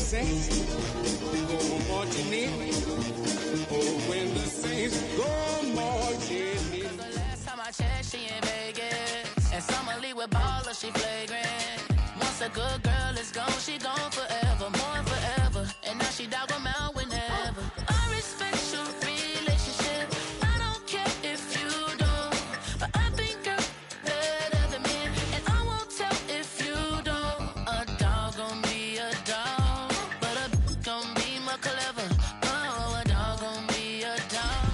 saints go marching in. Oh, when the saints go marching in. The last time I checked, she in Vegas. And Summer Lee with baller, she flagrant. Once a good girl is gone, she gone forever, more forever. And now she dog 'em out whenever. I respect your relationship. I don't care if you don't. But I think you're better than me. And I won't tell if you don't. A dog gon' be a dog. But a gon' be more clever. Oh, a dog gon' be a dog.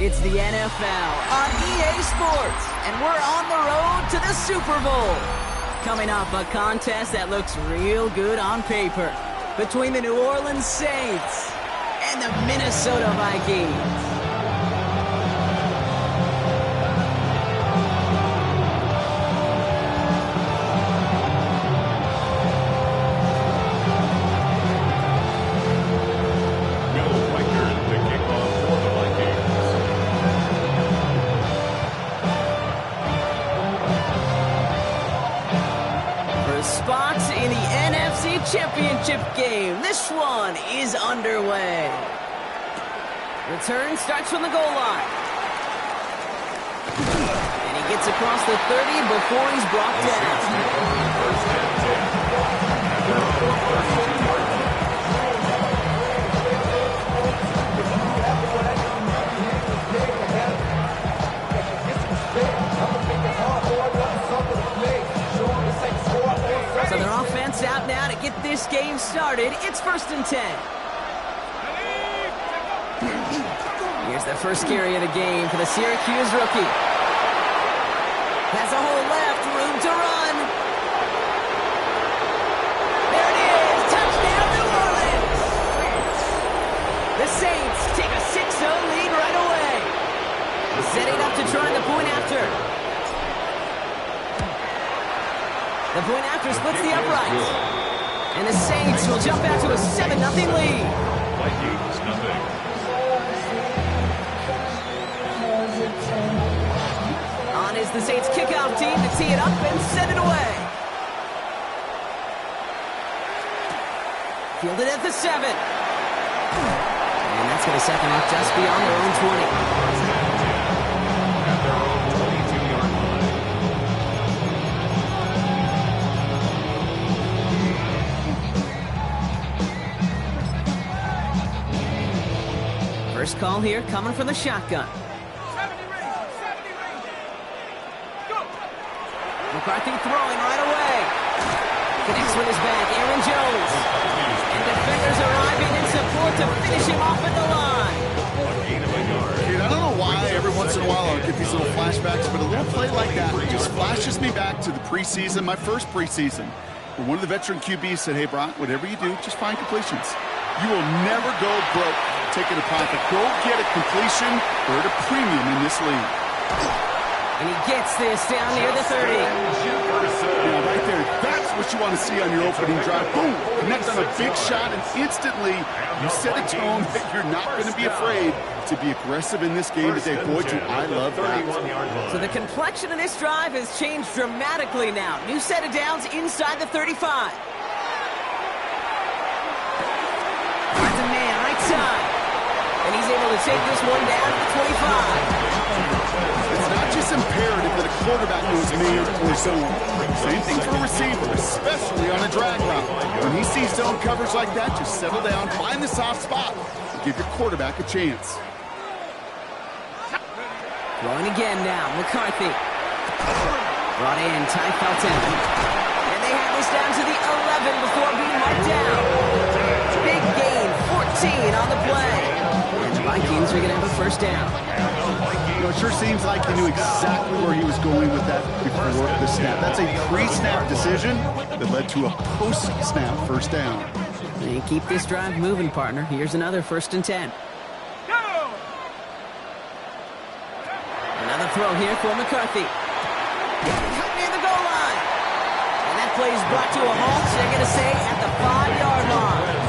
It's the NFL on EA Sports, and we're on the road to the Super Bowl. Coming up, a contest that looks real good on paper between the New Orleans Saints and the Minnesota Vikings. Spots in the NFC Championship game. This one is underway. Return starts from the goal line. And he gets across the 30 before he's brought down. So their offense out now to get this game started. It's 1st and 10. Here's the first carry of the game for the Syracuse rookie. Has a hole left, room to run. There it is, touchdown New Orleans. The Saints take a 6-0 lead right away. Setting up to try the point after. The point after splits the uprights. And the Saints will jump out to a 7-0 lead. Vikings, nothing. On is the Saints kickoff team to tee it up and set it away. Fielded at the 7. And that's going to set them up just beyond their own 20. First call here coming from the shotgun. McCarthy throwing right away. Connects with his back, Aaron Jones. And defenders arriving in support to finish him off at the line. Dude, I don't know why every once in a while I'll get these little flashbacks, but a little play like that just flashes me back to the preseason, my first preseason. Where one of the veteran QBs said, hey, Brock, whatever you do, just find completions. You will never go broke taking a profit. Go get a completion or at a premium in this league. And he gets this down near the 30. Yeah, right there. That's what you want to see on your opening drive. Boom! Connect on a big shot, and instantly you set a tone that you're not going to be afraid to be aggressive in this game today. Boy, do I love that. So the complexion of this drive has changed dramatically now. New set of downs inside the 35. That's a man right side. And he's able to take this one down to 25. It's not just imperative that a quarterback knows man or zone. Same thing for a receiver, especially on a drag route. When he sees zone coverage like that, just settle down, find the soft spot, and give your quarterback a chance. Throwing again now, McCarthy. Brought in, Ty Felton. And they have this down to the 11 before being marked down. Big gain, 14 on the play. And the Vikings are going to have a first down. You know, it sure seems like he knew exactly where he was going with that before the snap. That's a pre-snap decision that led to a post-snap first down. And keep this drive moving, partner. Here's another 1st and 10. Another throw here for McCarthy. Cut near the goal line. And that play is brought to a halt, they're going to say, at the 5-yard line.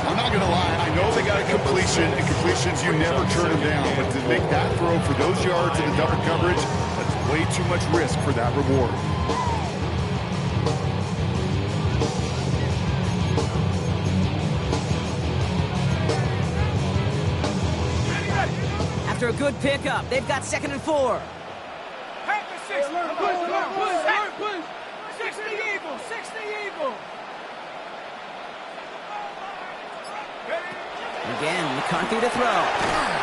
I'm not going to lie. I know they got to completion, and completions, you never turn them down. But to make that throw for those yards in the double coverage, that's way too much risk for that reward. After a good pickup, they've got 2nd and 4. Again, McCarthy to throw.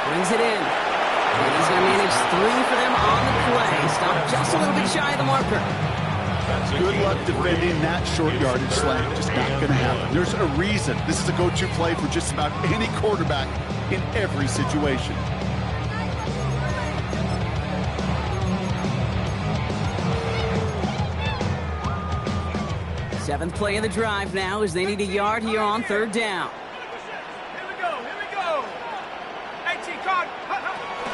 Brings it in. And he's going to manage 3 for them on the play. Stopped just a little bit shy of the marker. Good luck defending that short yardage slant. Just not going to happen. There's a reason. This is a go-to play for just about any quarterback in every situation. Seventh play of the drive now as they need a yard here on 3rd down.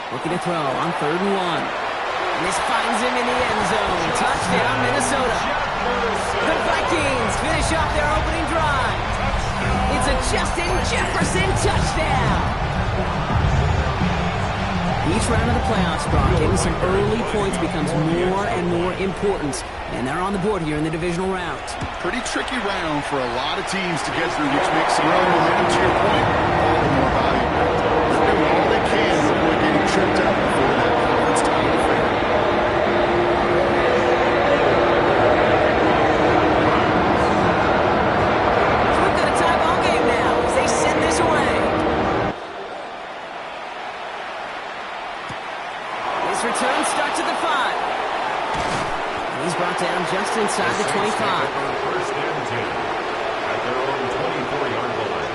Looking to throw on 3rd and 1. And this finds him in the end zone. Touchdown, Minnesota. The Vikings finish off their opening drive. It's a Justin Jefferson touchdown. Each round of the playoffs, Brock, getting some early points becomes more and more important. And they're on the board here in the divisional round. Pretty tricky round for a lot of teams to get through, which makes some early momentum, to your point, all the more valuable. They're doing all they can to avoid getting tripped up before that conference title affair. So we've got a tie ball game now as they send this away. This return starts at the 5. He's brought down just inside the 25. First and 10 at their own 24-yard line.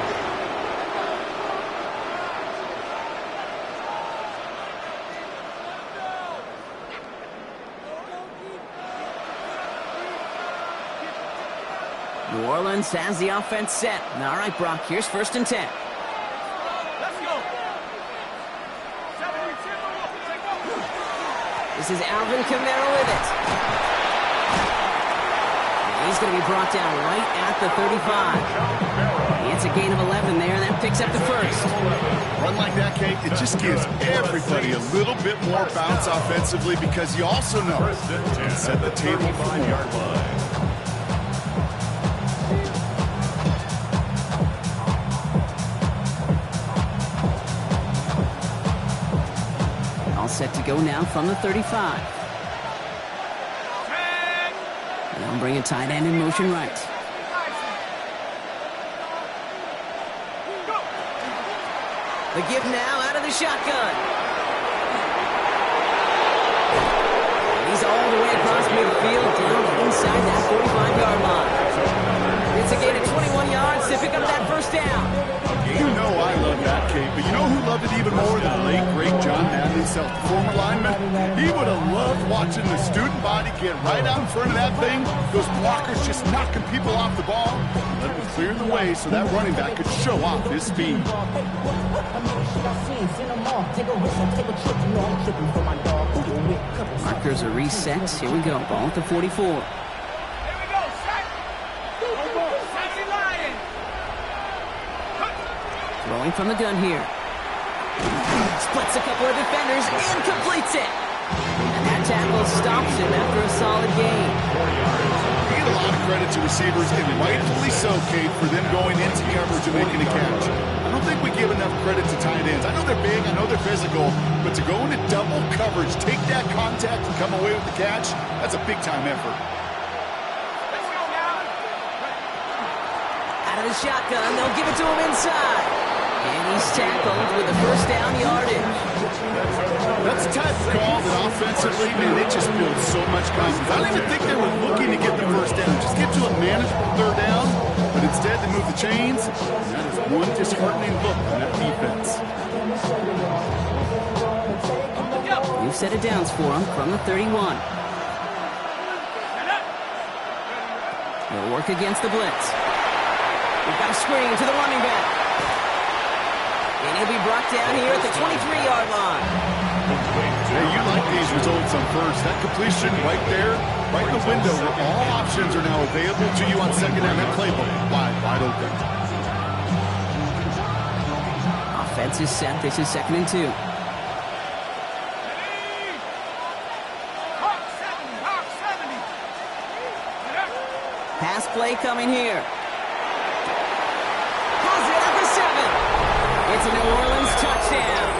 New Orleans has the offense set. All right, Brock, here's 1st and 10. Let's go. This is Alvin Kamara with it. He's going to be brought down right at the 35. It's a gain of 11 there, and that picks up the 1st. Run like that, Kate, it just gives everybody a little bit more bounce offensively because you also know it set the table for more. All set to go now from the 35. They'll bring a tight end in motion right. The give now out of the shotgun. He's all the way across midfield down inside that 45-yard line. It's a gain of 21 yards to pick up that 1st down. You know I love that, Kate, but you know who loved it even more than the late, great John Madden himself, the former lineman? He would have loved watching the student body get right out in front of that thing, those blockers just knocking people off the ball, let him clear the way so that running back could show off his speed. Markers are reset. Here we go. Ball at the 44. Throwing from the gun here. Splits a couple of defenders and completes it. And that tackle stops him after a solid gain. You get a lot of credit to receivers, and rightfully so, Kate, for them going into coverage and making a catch. I don't think we give enough credit to tight ends. I know they're big, I know they're physical, but to go into double coverage, take that contact, and come away with the catch, that's a big-time effort. Out of the shotgun, they'll give it to him inside. And he's tackled with the 1st down yardage. That's a type of call that offensively, man, it just builds so much confidence. I don't even think they were looking to get the 1st down. Just get to a manageable 3rd down, but instead they move the chains. And that is one disheartening look on that defense. New set of downs for him from the 31. They'll work against the blitz. We've got a screen to the running back. And he'll be brought down here at the 23-yard line. Hey, you like these results on 1st. That completion right there, right in the window where all options are now available to you on 2nd down. That playbook wide open. Defense is set. This is 2nd and 2. Pass play coming here. Has it at the 7. It's a New Orleans touchdown.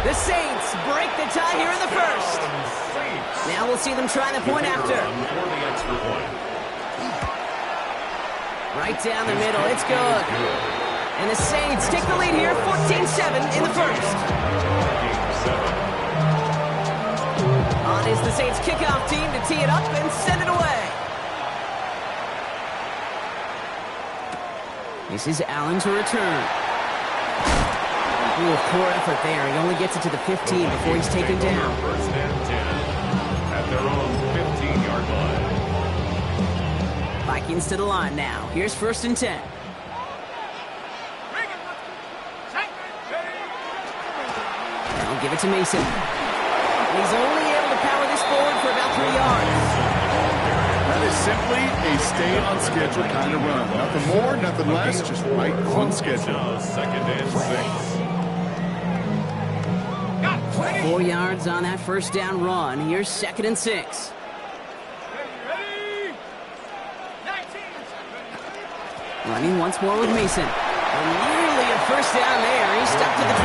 The Saints break the tie here in the first. Now we'll see them try the point after. Right down the middle. It's good. And the Saints take the lead here, 14-7 in the first. On is the Saints kickoff team to tee it up and send it away. This is Allen to return. Ooh, poor effort there. He only gets it to the 15 before he's taken down. First and 10 at their own 15-yard line. Vikings to the line now. Here's 1st and 10. Now give it to Mason. He's only able to power this forward for about 3 yards. That is simply a stay-on-schedule kind of run. Nothing more, nothing less, just right on schedule. Now 2nd and 6. 4 yards on that first down run. Here's 2nd and 6. Running once more with Mason. Nearly a first down there. He's stuck to the 24.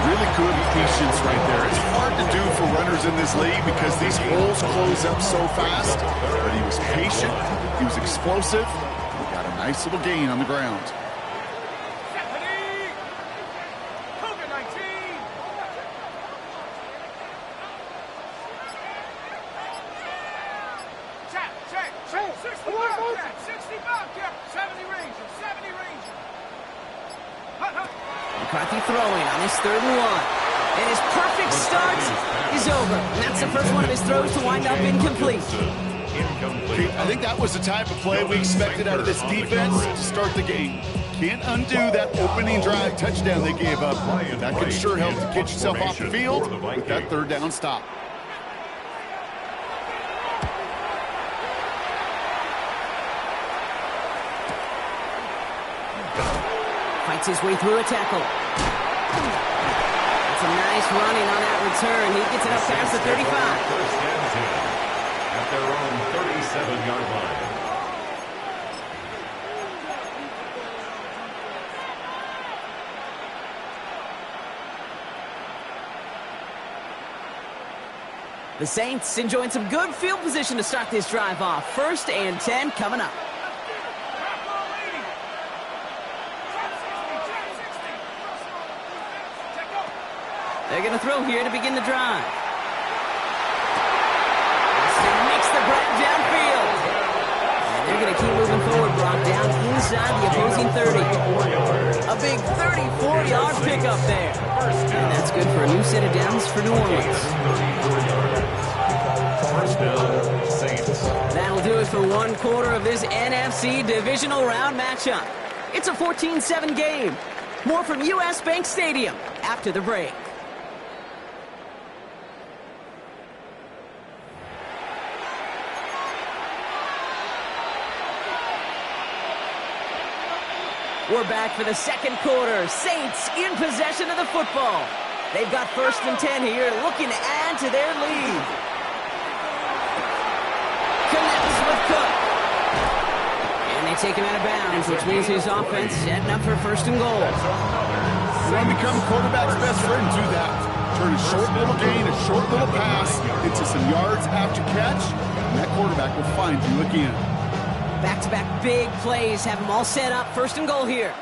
Really good patience right there. It's hard to do for runners in this league because these holes close up so fast. But he was patient. He was explosive. He got a nice little gain on the ground. McCarthy throwing on his 3rd and 1. And his perfect start is over. And that's the first one of his throws to wind up incomplete. I think that was the type of play we expected out of this defense to start the game. Can't undo that opening drive touchdown they gave up. That could sure help to get yourself off the field with that 3rd down stop. Fights his way through a tackle. It's a nice running on that return. He gets it up past the 35. First and 10 at their own 37-yard line. The Saints enjoying some good field position to start this drive off. 1st and 10 coming up. They're going to throw here to begin the drive. Austin makes the grab downfield. And they're going to keep moving forward, Brock, down inside the opposing 30. A big 34-yard pickup there. And that's good for a new set of downs for New Orleans. First down, Saints. That'll do it for 1 quarter of this NFC Divisional Round matchup. It's a 14-7 game. More from U.S. Bank Stadium after the break. We're back for the 2nd quarter. Saints in possession of the football. They've got 1st and 10 here, looking to add to their lead. Connects with Cook. And they take him out of bounds, which means his offense setting up for 1st and goal. You want to become a quarterback's best friend, do that. Turn a short little gain, a short little pass into some yards after catch, and that quarterback will find you again. Back-to-back big plays have them all set up. 1st and goal here.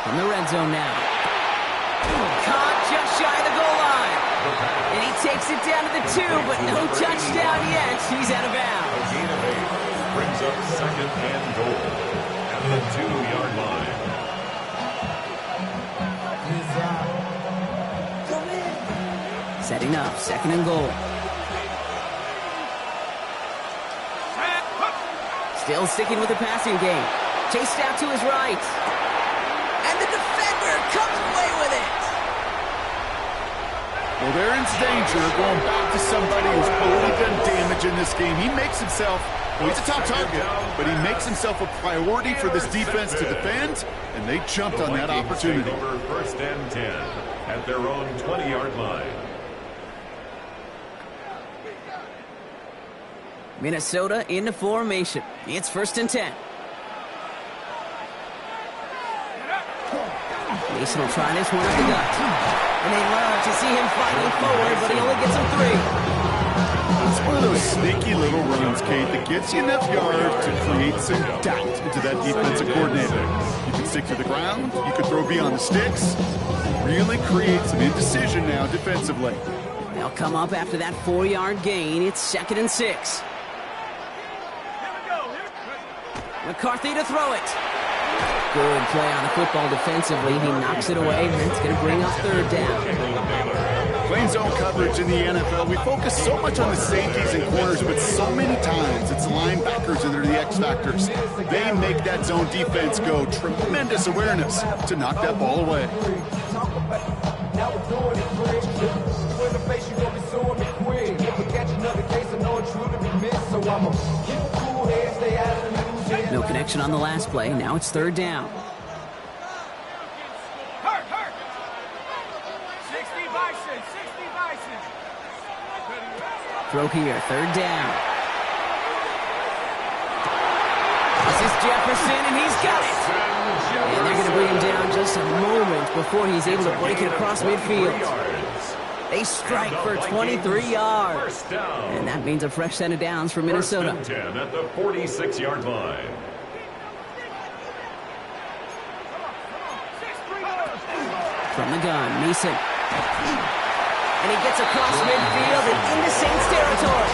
From the red zone now. Caught just shy of the goal line. And he takes it down to the 2, but no touchdown yet. He's out of bounds. A gain of 8 brings up 2nd and goal at the 2-yard line. Setting up, 2nd and goal. Still sticking with the passing game. Chased out to his right. And the defender comes away with it. Well, they're in danger going back to somebody who's already done damage in this game. He makes himself Well, he's a top target, but he makes himself a priority for this defense to defend, and they jumped on that opportunity. Over 1st and 10 at their own 20-yard line. Minnesota into formation. It's 1st and 10. Mason will try this one up the gut. And they love to see him fighting forward, but he only gets him 3. It's one of those sneaky little runs, Kate, that gets you enough yards to create some doubt into that defensive coordinator. You can stick to the ground, you can throw beyond the sticks, really create some indecision now defensively. They'll come up after that 4-yard gain. It's 2nd and 6. McCarthy to throw it. Good play on the football defensively. He knocks it away, and it's going to bring up 3rd down. Playing zone coverage in the NFL, we focus so much on the safeties and corners, but so many times it's linebackers that are the X factors. They make that zone defense go. Tremendous awareness to knock that ball away. No connection on the last play. Now it's 3rd down. Throw here, 3rd down. This is Jefferson, and he's got it. And they're going to bring him down just a moment before he's able to break it across midfield. They strike for 23 yards. And that means a fresh set of downs for Minnesota. 1st and 10 at the 46-yard line. From the gun, Mason. And he gets across midfield and into Saints territory.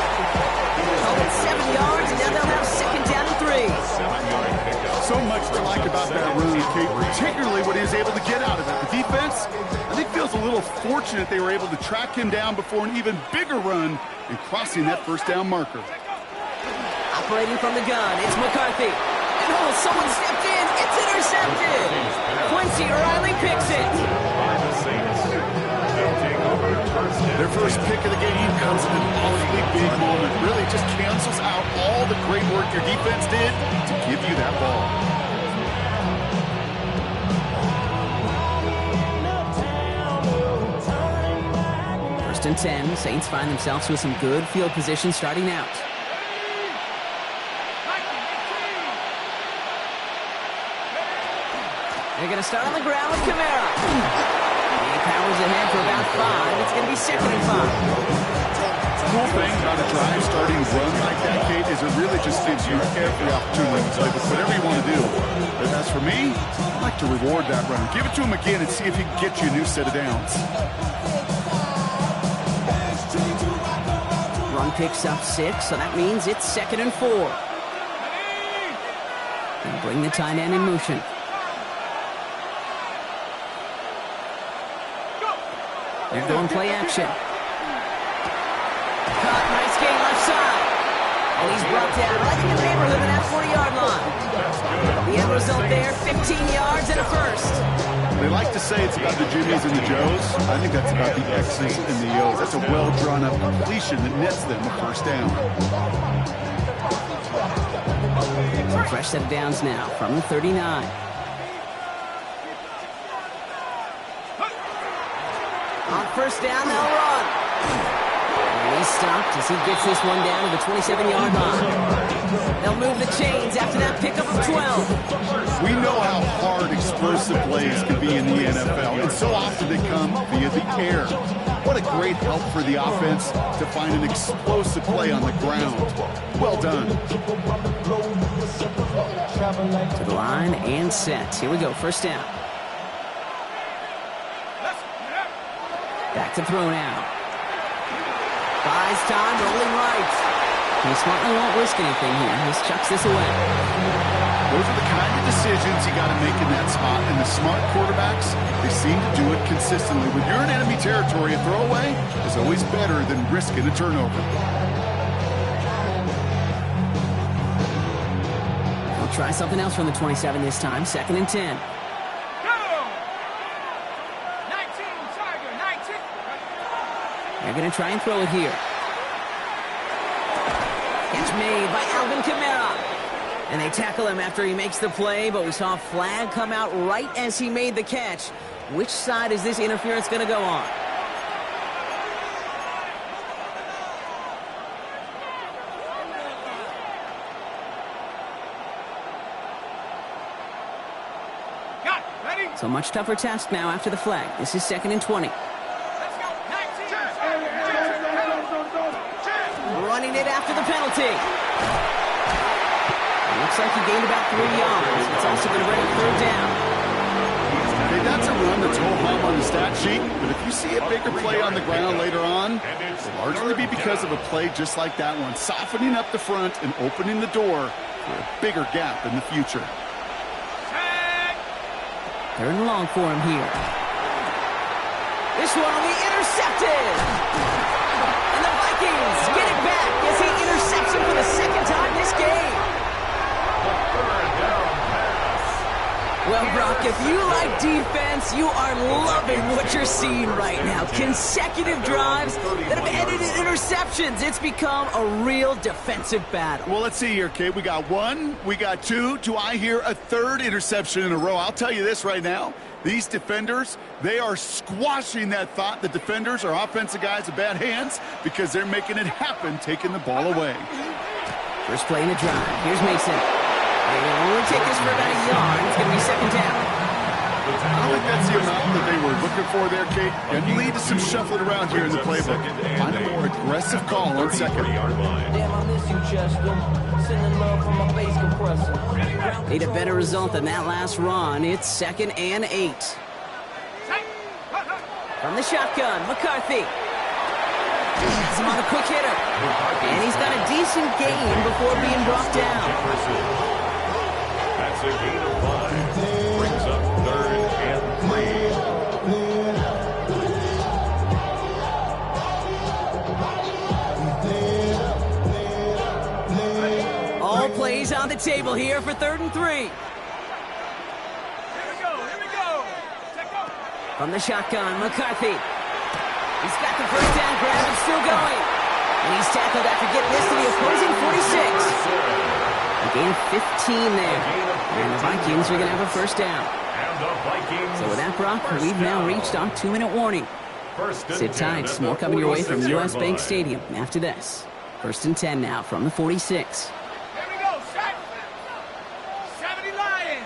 Oh, it's 7 yards, and now they'll have 2nd down and 3. So much to like about that run, Kate, particularly what he was able to get out of it. The defense, I think, feels a little fortunate they were able to track him down before an even bigger run and crossing that 1st down marker. Operating from the gun, it's McCarthy. And oh, someone stepped in. It's intercepted. Quincy Riley picks it. Their first pick of the game comes at an awfully big moment. Really just cancels out all the great work your defense did to give you that ball. First and 10. Saints find themselves with some good field position starting out. They're going to start on the ground with Kamara. He powers ahead for about 5. It's going to be 2nd and 5. Cool thing about a drive starting run like that, Kate, is it really just gives you every opportunity to play with whatever you want to do. But as for me, I like to reward that runner. Give it to him again and see if he can get you a new set of downs. Run picks up 6, so that means it's 2nd and 4. And bring the tight end in motion. They're going play action. Cut, nice gain left side. And he's brought down right in the neighborhood of that 40-yard line. The end result there, 15 yards and a 1st. They like to say it's about the Jimmies and the Joes. I think that's about the X's and the O's. That's a well-drawn-up completion that nets them a 1st down. Some fresh set of downs now from the 39. On 1st down, they'll run. And he's stopped as he gets this one down to the 27-yard line. They'll move the chains after that pickup of 12. We know how hard explosive plays can be in the NFL, and so often they come via the air. What a great help for the offense to find an explosive play on the ground. Well done. To the line and set. Here we go, 1st down. Back to throw now. Buys time, rolling right. He smartly won't risk anything here. Just chucks this away. Those are the kind of decisions you got to make in that spot. And the smart quarterbacks, they seem to do it consistently. When you're in enemy territory, a throwaway is always better than risking a turnover. We'll try something else from the 27 this time. 2nd and 10. They're going to try and throw it here. Catch made by Alvin Kamara. And they tackle him after he makes the play, but we saw a flag come out right as he made the catch. Which side is this interference going to go on? So much tougher task now after the flag. This is 2nd and 20. Running it after the penalty. Looks like he gained about 3 yards. It's also going to bring a 3rd down. Okay, that's a run that's ho-hum on the stat sheet, but if you see a bigger play on the ground later on, it'll largely be because of a play just like that one, softening up the front and opening the door for a bigger gap in the future. 3rd and long for him here. This one will be intercepted. And the Vikings get it back as he intercepts him for the 2nd time this game. Well, Brock, if you like defense, you are loving what you're seeing right now. Consecutive drives that have ended in interceptions. It's become a real defensive battle. Well, let's see here, Kate. We got 1, we got 2. Do I hear a 3rd interception in a row? I'll tell you this right now. These defenders, they are squashing that thought. The defenders are offensive guys with bad hands because they're making it happen, taking the ball away. First play in the drive. Here's Mason. They'll only take this for about a yard. It's going to be 2nd down. I don't think that's the amount that they were looking for there, Kate. And lead to some shuffling around here in the playbook. Find a more aggressive call on 2nd. Damn, I miss you, Chester. Sending love from my bass compressor. Need a better result than that last run. It's 2nd and 8. From the shotgun, McCarthy. Has him on a quick hitter. And he's got a decent gain before being brought down. That's a gain of 5. Brings up 3rd and 3. All plays on the table here for 3rd and 3. Here we go. From the shotgun, McCarthy. He's got the 1st down grab and still going. And he's tackled after getting this to the opposing 46. A gain of 15 there. And the Vikings are going to have a 1st down. So with that, Brock, we've now reached our 2-minute warning. Sit tight. More coming your way from U.S. Bank Stadium after this. 1st and 10 now from the 46. Here we go, set. 70 Lions.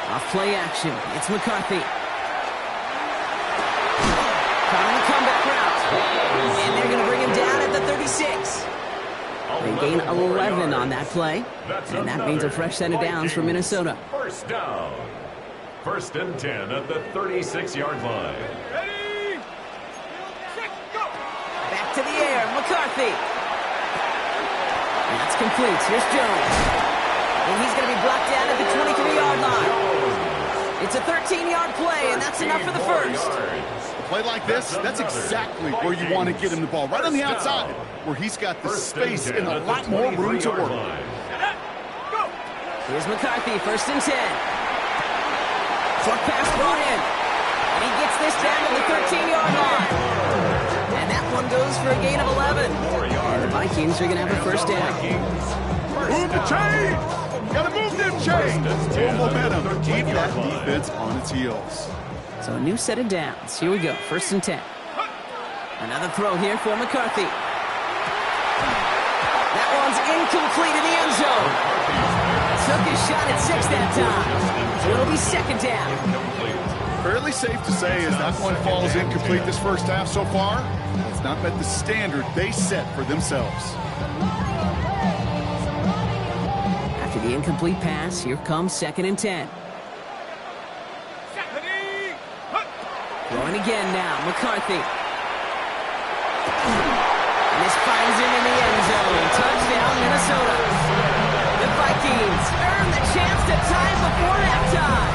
Off play action. It's McCarthy. Trying to comeback route. And they're going to bring him down at the 36. They gain 11 on that play. And that means a fresh set of downs for Minnesota. 1st down. 1st and 10 at the 36-yard line. Ready, set, go. Back to the air, McCarthy. And that's complete. Here's Jones. And he's going to be blocked down at the 23-yard line. It's a 13-yard play, and that's enough for the 1st. A play like this, that's exactly where you want to get him the ball. Right on the outside, where he's got the space and a lot more room to work. Here's McCarthy, 1st and 10. Short pass brought in. And he gets this down to the 13-yard line. And that one goes for a gain of 11. And the Vikings are going to have a 1st down. Move the chains! Gotta move them chains! Full momentum. Keep that defense on its heels. So a new set of downs. Here we go, 1st and 10. Another throw here for McCarthy. That one's incomplete in the end zone. Took his shot at 6 that time. So it'll be 2nd down. Fairly safe to say as that one falls incomplete this 1st half so far, it's not met the standard they set for themselves. After the incomplete pass, here comes 2nd and 10. Throwing again now, McCarthy. And this finds him in the end zone. Touchdown, Minnesota. The Vikings earn the chance to tie before halftime.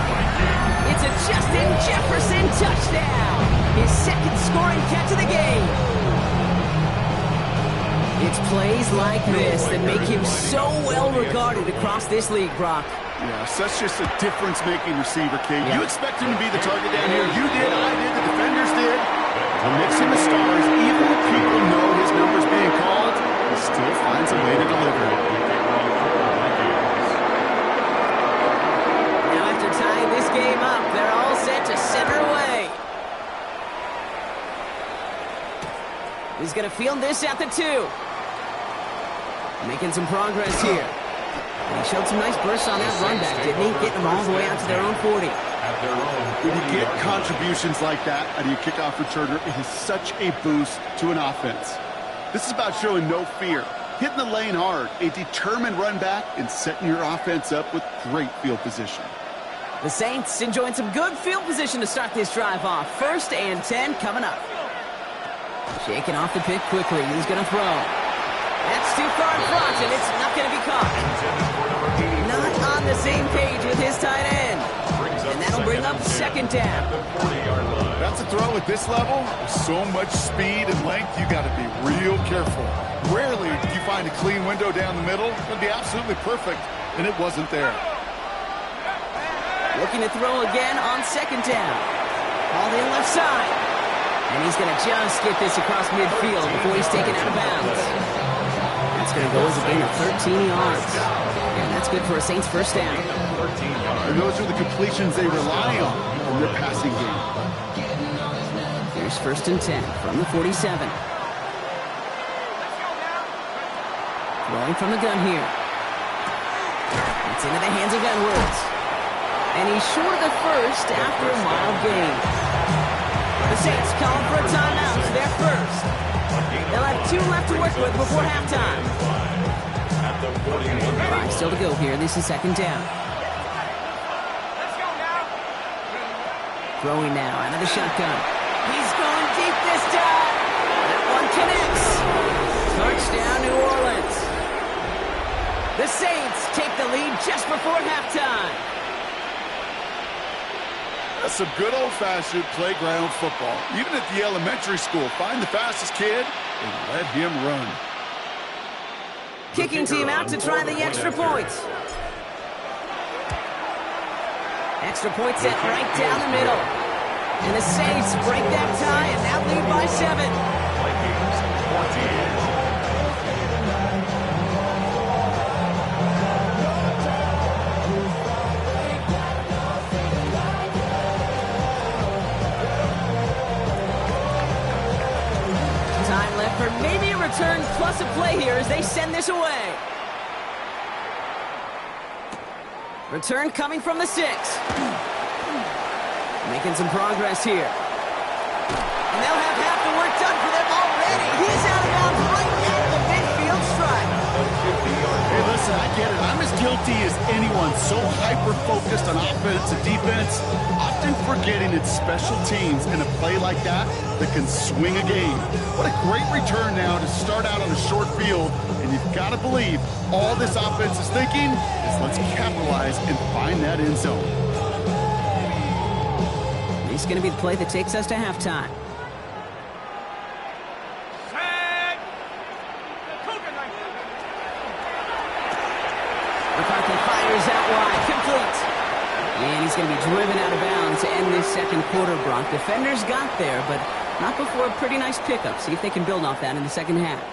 It's a Justin Jefferson touchdown. His 2nd scoring catch of the game. It's plays like this that make him so well regarded across this league, Brock. Yeah, such just a difference-making receiver, Kate. You expect him to be the target down here. You did, I did, the defenders did. To mix him with stars, even when people know his number's being called, he He's going to field this at the 2. Making some progress here. And he showed some nice bursts on that run back, didn't he? Getting them all the way out to their own 40. When you get contributions like that out of your kickoff returner, it is such a boost to an offense. This is about showing no fear, hitting the lane hard, a determined run back, and setting your offense up with great field position. The Saints enjoying some good field position to start this drive off. 1st and 10 coming up. Shaking off the pick quickly. He's going to throw. That's too far in front, and it's not going to be caught. Not on the same page with his tight end. And that'll bring up 2nd down. That's a throw at this level. With so much speed and length, you got to be real careful. Rarely do you find a clean window down the middle. It would be absolutely perfect, and it wasn't there. Looking to throw again on 2nd down. Hauled in left side. And he's going to just get this across midfield before he's taken out of bounds. That's going to go as a gain of 13 yards. And that's good for a Saints 1st down. And those are the completions they rely on in their passing game. Here's 1st and 10 from the 47. Throwing from the gun here. It's into the hands of Edwards. And he's short of the 1st after a mild gain. The Saints calling for a timeout, so they're 1st. They'll have 2 left to work with before halftime. 5 still to go here. This is 2nd down. Throwing now out of the shotgun. He's going deep this time. That one connects. Touchdown, New Orleans. The Saints take the lead just before halftime. That's some good old-fashioned playground football. Even at the elementary school, find the fastest kid and let him run. Kicking team out to try the extra points. Extra point set right down the middle. And the Saints break that tie and now lead by 7. Vikings 14. Time left for maybe a return plus a play here as they send this away. Return coming from the 6. Making some progress here. And they'll have half the work done for them already. He's out of bounds right at the midfield stripe. Hey, listen, I get it. I'm as guilty as anyone. So hyper-focused on offense and defense, often forgetting it's special teams in a play like that can swing a game. What a great return now to start out on a short field. And you've got to believe all this offense is thinking is let's capitalize and find that end zone. This is going to be the play that takes us to halftime. McCarthy fires out wide, complete. And he's going to be driven out of bounds to end this 2nd quarter, Brock. Defenders got there, but not before a pretty nice pickup. See if they can build off that in the 2nd half.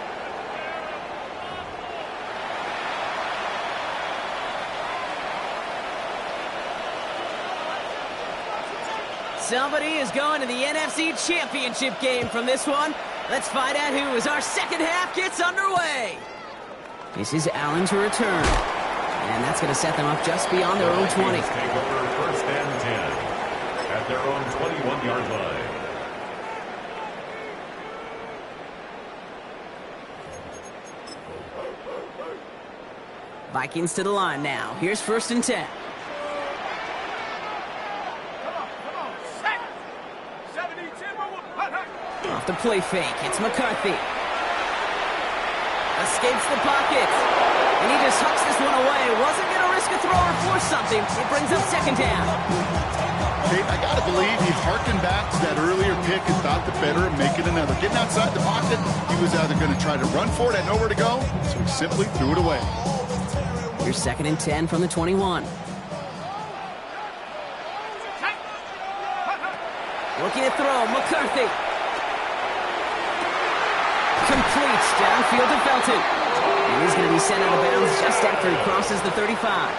Somebody is going to the NFC Championship game from this one. Let's find out who as our 2nd half gets underway. This is Allen to return. And that's going to set them up just beyond their own 20. Take over 1st and 10 at their own 21-yard line. Vikings to the line now. Here's 1st and 10. Off the play fake, it's McCarthy. Escapes the pocket. And he just hucks this one away. Wasn't going to risk a throw or force something. It brings up 2nd down. Hey, I got to believe he harkened back to that earlier pick and thought the better of making another. Getting outside the pocket, he was either going to try to run for it, had nowhere to go, so he simply threw it away. Here's 2nd and 10 from the 21. Looking to throw, McCarthy. Complete downfield to Felton. And he's going to be sent out of bounds just after he crosses the 35.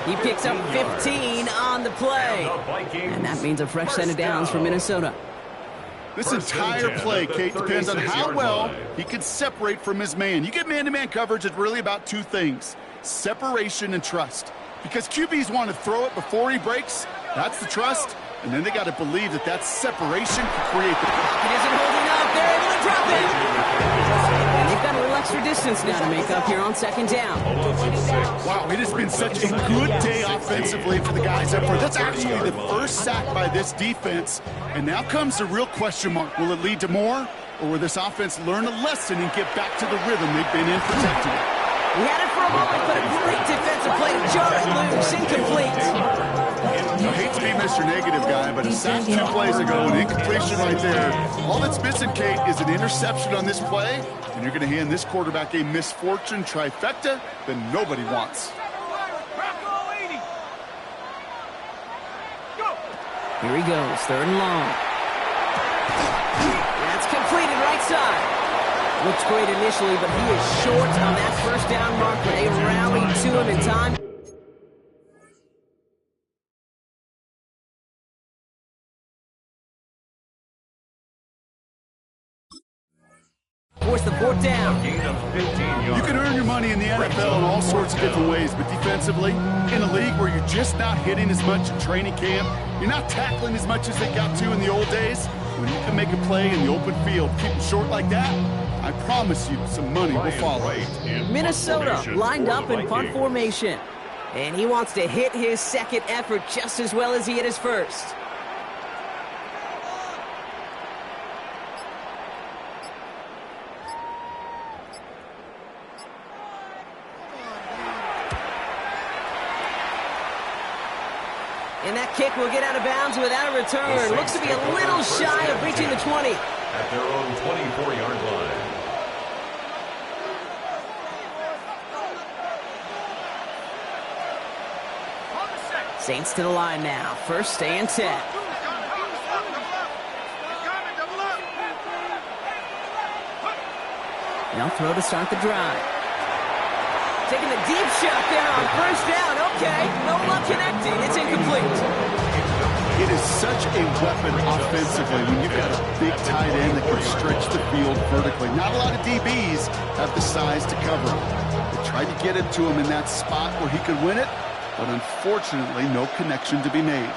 He picks up 15 on the play. And that means a fresh set of downs for Minnesota. This First entire and 10 play, at the Kate, depends on how 36-yard well line. he can separate from his man. You get man-to-man coverage, it's really about two things, separation and trust. Because QBs want to throw it before he breaks, that's the trust, and then they got to believe that that separation can create the... He isn't holding up. They're able to drop it. And they've got a little extra distance now to make up here on second down. Wow, it has been such a good day offensively for the guys up front. That's actually the first sack by this defense. And now comes the real question mark. Will it lead to more? Or will this offense learn a lesson and get back to the rhythm they've been in protecting it? He had it for a moment, but a great defensive play to jar it loose. Incomplete. I hate to be Mr. Negative guy, but a sack 2 plays ago, an incompletion right there. All that's missing, Kate, is an interception on this play, and you're going to hand this quarterback a misfortune trifecta that nobody wants. Here he goes, third and long. That's completed right side. Looks great initially, but he is short on that first down mark, but they rallied to him in time. Force the fourth down. Gain of 15 yards. You can earn your money in the NFL in all sorts of different ways, but defensively, in a league where you're just not hitting as much in training camp, you're not tackling as much as they got to in the old days, when you can make a play in the open field, keep them short like that, I promise you some money will follow. Minnesota lined up in punt formation. And he wants to hit his second effort just as well as he hit his first. And that kick will get out of bounds without a return. Looks to be a little shy of reaching the 20. At their own 24-yard line. Saints to the line now. First and 10. They'll throw to start the drive. Taking the deep shot there on first down. Okay, no luck connecting. It's incomplete. It is such a weapon offensively when you've got a big tight end that can stretch the field vertically. Not a lot of DBs have the size to cover him. They tried to get it to him in that spot where he could win it, but unfortunately, no connection to be made.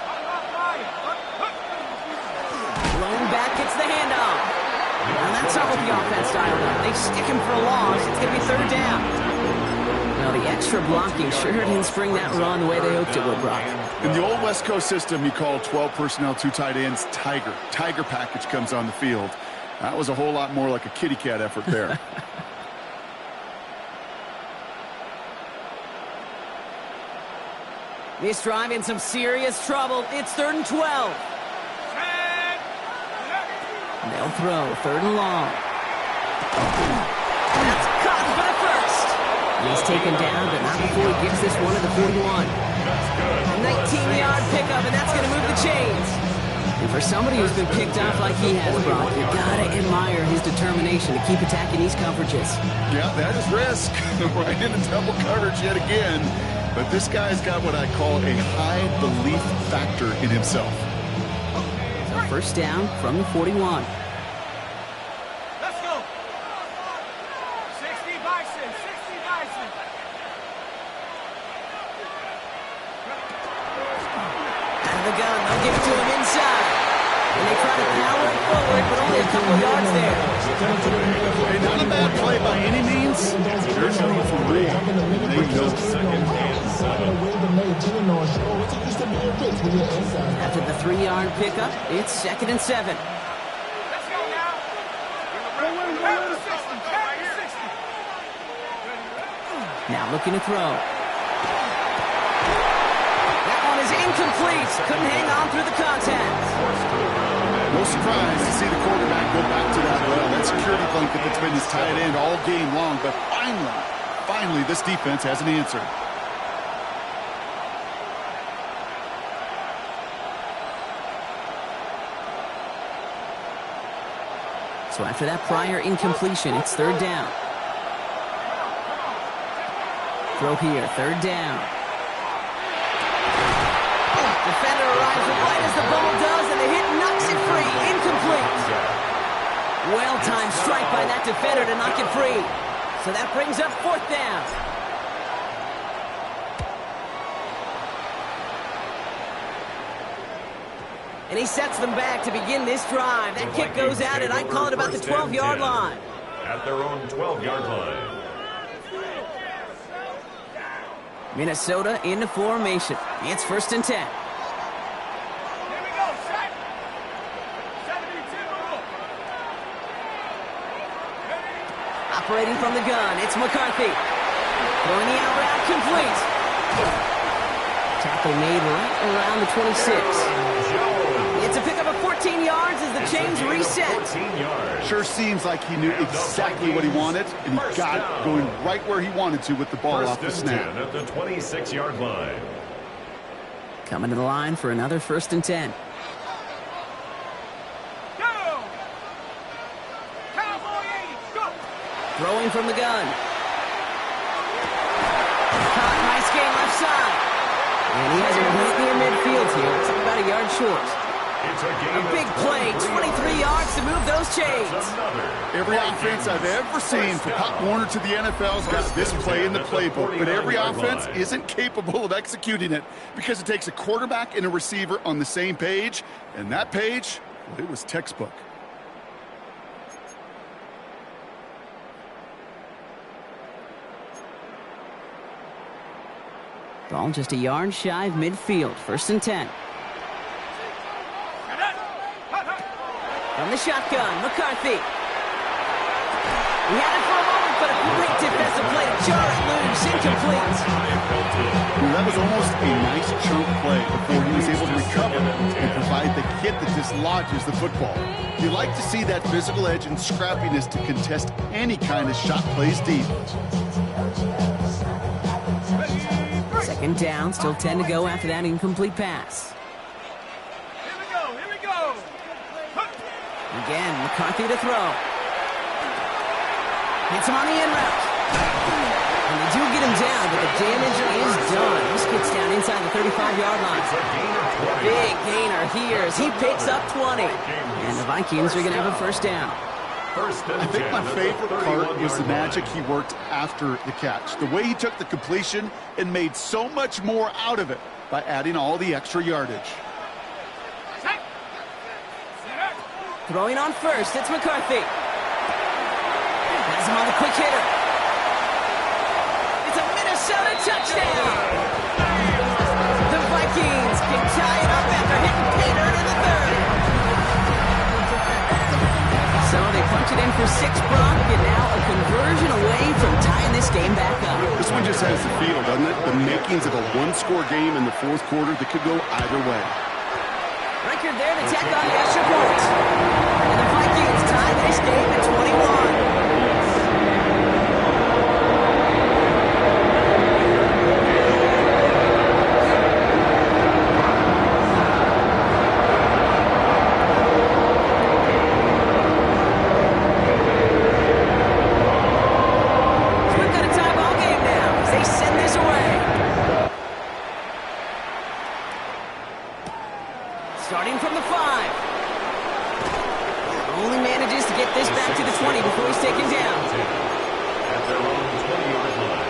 Lone back gets the handoff. And that's not what the offense dialed up. They stick him for a loss. It's going to be third down. Now, the extra blocking sure didn't spring that run the way they hoped it would, Brock. In the old West Coast system, you call 12 personnel, 2 tight ends, Tiger. Tiger package comes on the field. That was a whole lot more like a kitty cat effort there. This drive in some serious trouble. It's third and 12. They'll throw third and long. That's caught for the first. He's taken down, but not before he gives this one to the 41. 19-yard pickup, and that's going to move the chains. And for somebody who's been picked off like he has, Brock, you got to admire his determination to keep attacking these coverages. Yeah, that is risk. Right into double coverage yet again. But this guy's got what I call a high belief factor in himself. So first down from the 41. Let's go. 60 Bison, 60 Bison. Out of the gun, they'll give it to him inside. And they try to power it forward, but only a couple yards there. Hey, not a bad play by any means. There's room for more. They know After the 3-yard pickup, it's second and 7. Let's go now. Now looking to throw. That one is incomplete. Couldn't hang on through the contact. no surprise to see the quarterback go back to that well. That security blanket that's been his tight end all game long, but finally, this defense has an answer. So after that prior incompletion, it's third down. Throw here, third down. Defender arrives right as the ball does, and the hit knocks it free. Incomplete. Well-timed strike by that defender to knock it free. So that brings up 4th down. And he sets them back to begin this drive. That kick goes out, and I'd call it about the 12-yard line. At their own 12-yard line. Minnesota into formation. It's 1st and 10. Here we go, set. 72. Operating from the gun, it's McCarthy. Throwing the out route complete. Tackle made right around the 26. It's a pickup of 14 yards as the chains reset. 14 yards. Sure seems like he knew exactly what he wanted, and he got it going right where he wanted to with the ball off the snap. At the 26-yard line. Coming to the line for another 1st and 10. Go! Cowboy 80, go! Throwing from the gun. Caught, nice gain left side. And he has it right near midfield here. It's about a yard short. It's a big play, 23 yards to move those chains. Every offense I've ever seen from Pop Warner to the NFL's got this play in the playbook, but every offense isn't capable of executing it because it takes a quarterback and a receiver on the same page, and that page, well, it was textbook. Ball just a yard shy of midfield, 1st and 10. From the shotgun, McCarthy. He had it for a moment, but a great defensive play to jar it loose, incomplete. That was almost a nice chunk play before he was able to recover and provide the hit that dislodges the football. You like to see that physical edge and scrappiness to contest any kind of shot plays deep. 2nd down, still 10 to go after that incomplete pass. Here we go. Again, McCarthy to throw. Hits him on the in route. And they do get him down, but the damage is done. This gets down inside the 35-yard line. Big gainer here as he picks up 20. And the Vikings are going to have a 1st down. I think my favorite part was the magic he worked after the catch. The way he took the completion and made so much more out of it by adding all the extra yardage. Throwing on 1st, it's McCarthy. Has him on the quick hitter. It's a Minnesota touchdown. The Vikings can tie it up after hitting pay dirt in the 3rd. So they punch it in for 6, Brock, and now a conversion away from tying this game back up. This one just has the feel, doesn't it? The makings of a one-score game in the 4th quarter that could go either way. Record there to tack on the extra point. And the Vikings tie this game at 21. Starting from the 5. Only manages to get this back to the 20 before he's taken down. At their own 20-yard line.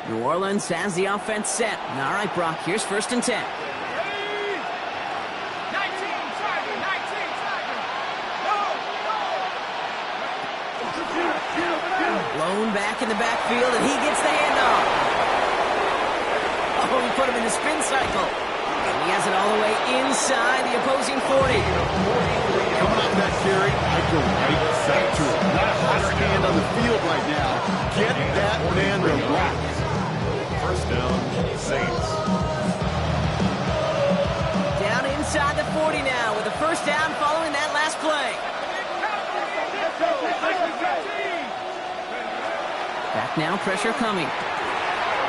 New Orleans has the offense set. All right, Brock, here's 1st and 10. Blown back in the backfield, and he gets the handoff. Oh, he put him in the spin cycle. And he has it all the way inside the opposing 40. Coming off that carry, I'd go right back to it. Not a hotter hand on the field right now. Get that man to rock. 1st down, Saints. Down inside the 40 now with a 1st down following that last play. Back now, pressure coming.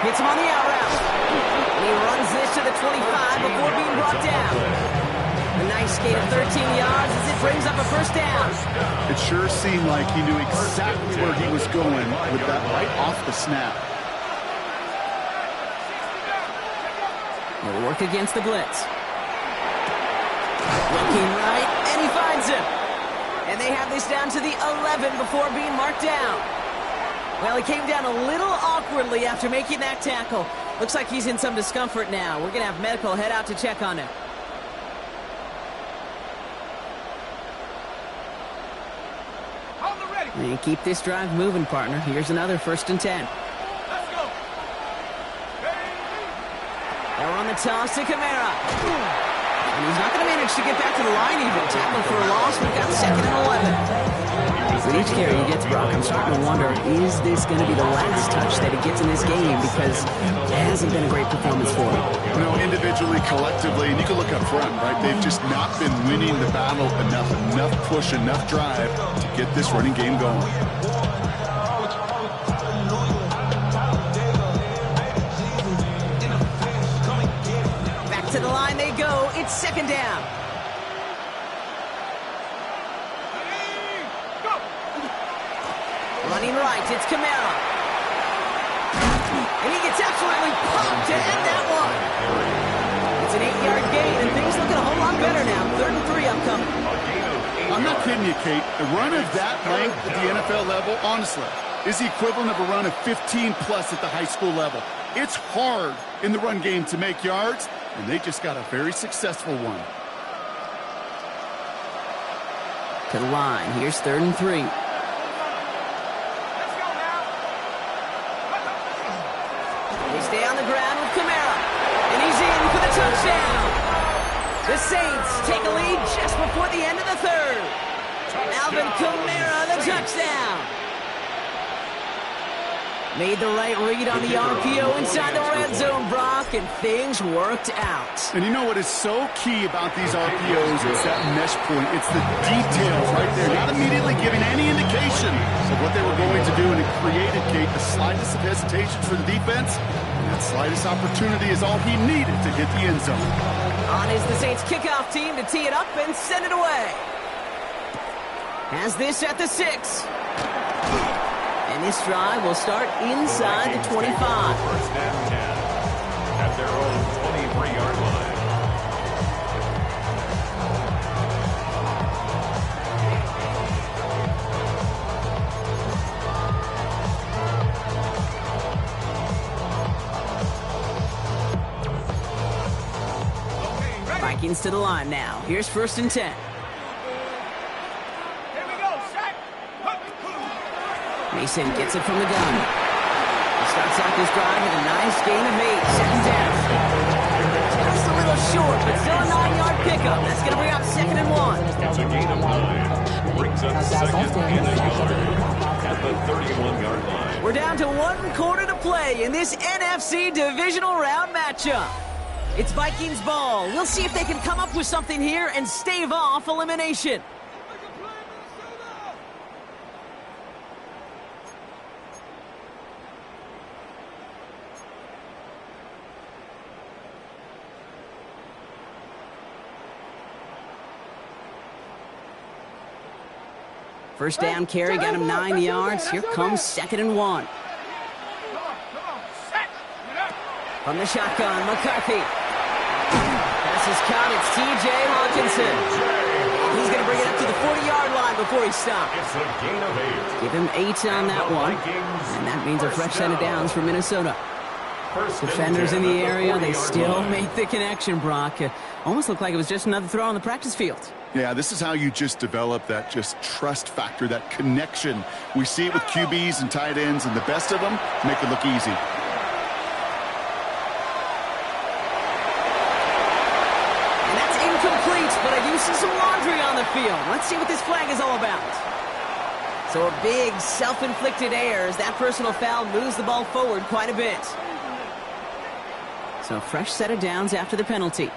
Hits him on the out route. And he runs this to the 25 before being brought down. A nice gain of 13 yards as it brings up a 1st down. It sure seemed like he knew exactly where he was going with that right off the snap. He'll work against the blitz. Looking right, and he finds him. And they have this down to the 11 before being marked down. Well, he came down a little awkwardly after making that tackle. Looks like he's in some discomfort now. We're going to have medical head out to check on him. And keep this drive moving, partner. Here's another 1st and 10. Let's go. They're on the toss to Kamara. And he's not going to manage to get back to the line even. Tackle for a loss. We've got 2nd and 11. With each carry he gets, Brock, I'm starting to wonder, is this going to be the last touch that he gets in this game? Because it hasn't been a great performance for him. You know, individually, collectively, and you can look up front, right? They've just not been winning the battle enough push, enough drive to get this running game going. To the line they go. It's 2nd down. Running right, it's Kamara. And he gets absolutely pumped to end that one. It's an 8-yard gain, and things looking a whole lot better now. 3rd and 3 upcoming. I'm not kidding you, Kate. A run of that length at the NFL level, honestly, is the equivalent of a run of 15-plus at the high school level. It's hard in the run game to make yards, and they just got a very successful one. To the line. Here's 3rd and 3. Let's go now. They stay on the ground with Kamara. And he's in for the touchdown. The Saints take a lead just before the end of the 3rd. Alvin Kamara, the touchdown. Made the right read on the RPO inside the red zone, Brock, and things worked out. And you know what is so key about these RPOs? It's that mesh point. It's the details right there. Not immediately giving any indication of what they were going to do, and it created, Kate, the slightest of hesitation for the defense. And that slightest opportunity is all he needed to hit the end zone. On is the Saints kickoff team to tee it up and send it away. Has this at the 6. And this drive will start inside the 25. 1st and 10 at their own 23-yard line. Vikings to the line now. Here's 1st and 10. Here we go. Sack. Mason gets it from the gun. He starts out this drive with a nice gain of 8. 2nd down. Just a little short, but still a 9-yard pickup. That's going to bring up 2nd and 1. It's a gain of 9. Brings up 2nd and a yard at the 31-yard line. We're down to 1 quarter to play in this NFC Divisional Round matchup. It's Vikings ball. We'll see if they can come up with something here and stave off elimination. First down carry got him 9 yards. Here comes 2nd and 1. From the shotgun, McCarthy. Pass is caught. It's T.J. Hawkinson. He's going to bring it up to the 40-yard line before he stops. It's a gain of 8. Give him 8 on that one. And that means a fresh set of downs for Minnesota. Defenders in the area, they still make the connection, Brock. Almost looked like it was just another throw on the practice field. Yeah, this is how you just develop that just trust factor, that connection. We see it with QBs and tight ends, and the best of them make it look easy. And that's incomplete, but I do see some laundry on the field. Let's see what this flag is all about. So a big self-inflicted error as that personal foul moves the ball forward quite a bit. So a fresh set of downs after the penalty.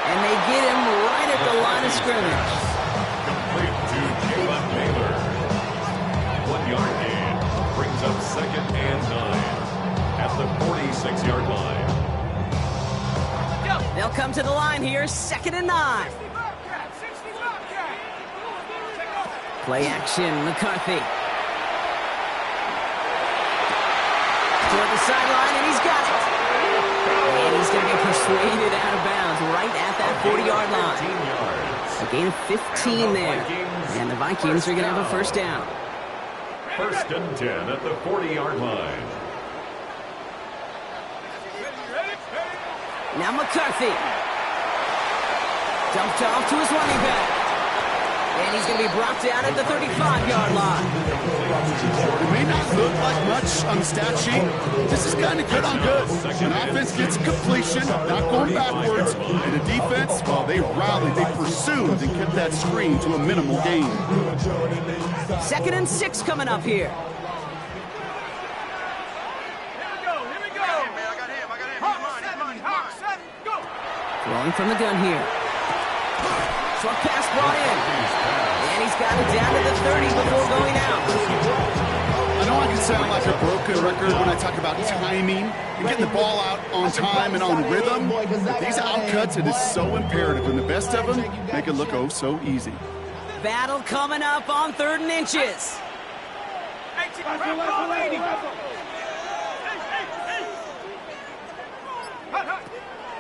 And they get him right at the line of scrimmage. Complete to Jalen Naylor. 1-yard gain brings up 2nd and 9 at the 46-yard line. They'll come to the line here, 2nd and 9. Play action, McCarthy. Toward the sideline, and he's got it. And he's going to get persuaded out of bounds right at that 40-yard line. A gain of 15 there. And the Vikings are going to have a first down. First and 10 at the 40-yard line. Now McCarthy. Dumped off to his running back. And he's going to be brought down at the 35-yard line. It may not look like much on the stat sheet. This is kind of good on good. An offense gets completion, not going backwards. And the defense, well, they rallied, they pursued, and kept that screen to a minimal gain. 2nd and 6 coming up here. Throwing from the gun here. Short pass brought in. And he's got it down to the 30 before going out. I know I can sound like a broken record when I talk about timing and getting the ball out on time and on rhythm. But these outcuts, it is so imperative. And the best of them make it look oh so easy. Battle coming up on 3rd and inches.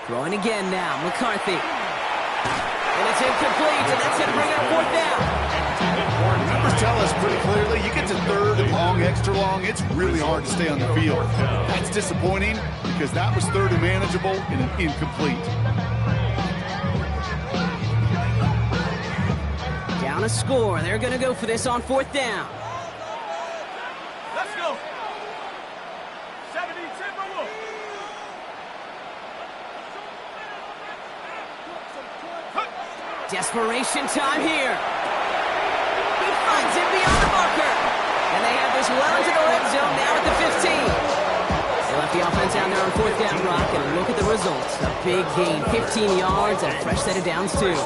Throwing again now, McCarthy. And it's incomplete, and that's going to bring up 4th down. Numbers tell us pretty clearly, you get to 3rd and long, extra long, it's really hard to stay on the field. That's disappointing because that was 3rd and manageable and an incomplete. Down a score. They're going to go for this on 4th down. Let's go. 70, Timberwolf. Desperation time here. He finds it beyond the marker. And they have this well into the red zone now at the 15. They left the offense down there on 4th down, Brock, and look at the results. A big gain, 15 yards, and a fresh set of downs, too.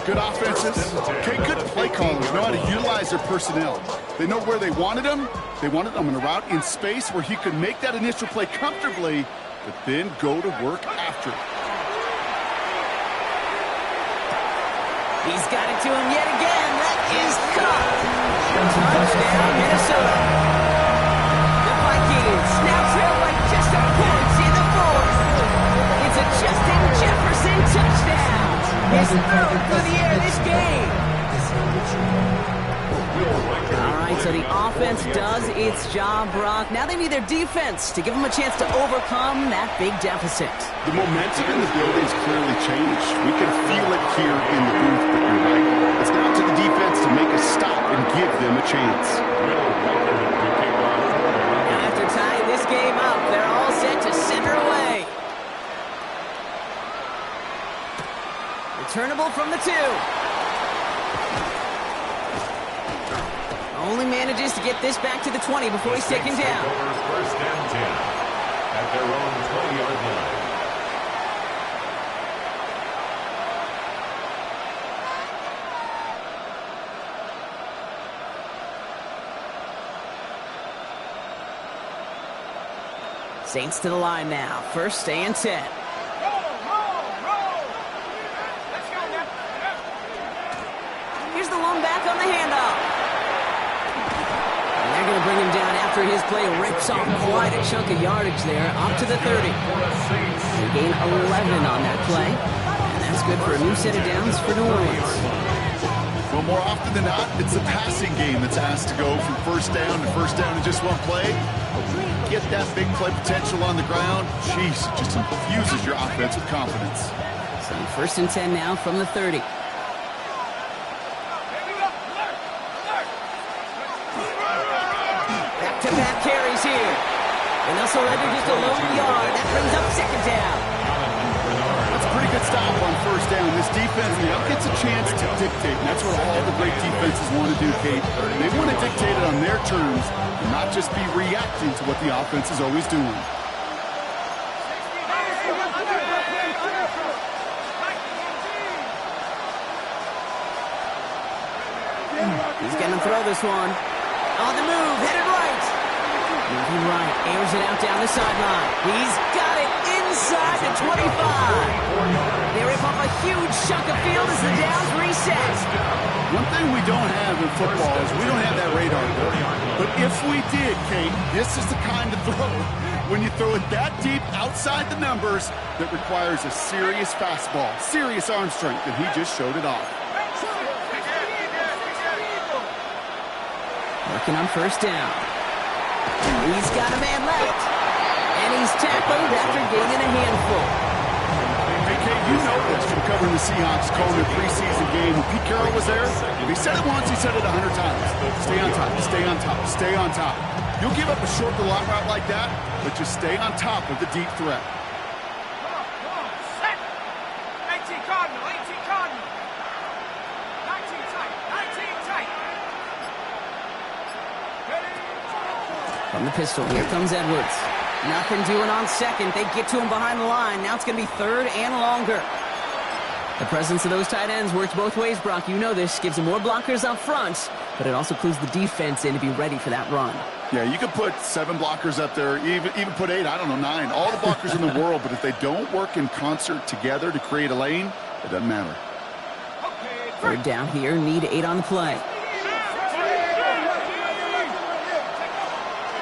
Good offenses. Okay, good play callers know how to utilize their personnel. They know where they wanted them. They wanted them in a route in space where he could make that initial play comfortably, but then go to work after it. He's got it to him yet again. That is caught. Touchdown, Minnesota. The Vikings now trail by just a point in the 4th. It's a Justin Jefferson touchdown. His 3rd for the air this game. All right, so the offense does its job, Brock. Now they need their defense to give them a chance to overcome that big deficit. The momentum in the building's clearly changed. We can feel it here in the booth, but you're right. It's now to the defense to make a stop and give them a chance. After tying this game up, they're all set to send her away. Returnable from the 2. Only manages to get this back to the 20 before he's taken down. First and 10 at their own 20-yard line. Saints to the line now. 1st and 10. Here's the lone back on the handoff. And they're going to bring him down after his play rips off quite a chunk of yardage there, up to the 30. They gain 11 on that play, and that's good for a new set of downs for New Orleans. Well, more often than not, it's the passing game that's asked to go from 1st down to 1st down in just one play. Get that big play potential on the ground. Jeez, it just infuses your offense with confidence. So 1st and 10 now from the 30. Back-to-back carries here. And they'll surrender just a lone yard. That brings up 2nd down. That's a pretty good stop on 1st down. This defense now gets a chance to dictate, and that's what all the great defenses want to do, Kate. They want to dictate it on their terms and not just be reacting to what the offense is always doing. He's going to throw this one. On the move, headed right. Moving right, airs it out down the sideline. He's got it inside the 25. They rip off a huge chunk of field as the downs reset. One thing thing we don't have in football is we don't have that radar. But if we did, Kate, this is the kind of throw, when you throw it that deep outside the numbers, that requires a serious fastball, serious arm strength, and he just showed it off. Working on first down. He's got a man left. And he's tackled after gaining a handful. Hey, Kate, you know this from covering the Seahawks, calling their preseason game. When Pete Carroll was there, if he said it once, he said it 100 times. Stay on top, stay on top, stay on top. You'll give up a short to long route like that, but just stay on top of the deep threat. Come on, set. 18 Cardinal, 18 Cardinal. 19 tight, 19 tight. From the pistol, here comes Edwards. Nothing doing on second. They get to him behind the line. Now it's going to be third and longer. The presence of those tight ends works both ways, Brock. You know this. Gives them more blockers up front, but it also clues the defense in to be ready for that run. Yeah, you could put 7 blockers up there, even put 8, I don't know, 9. All the blockers in the world, but if they don't work in concert together to create a lane, it doesn't matter. Third down here, need 8 on the play.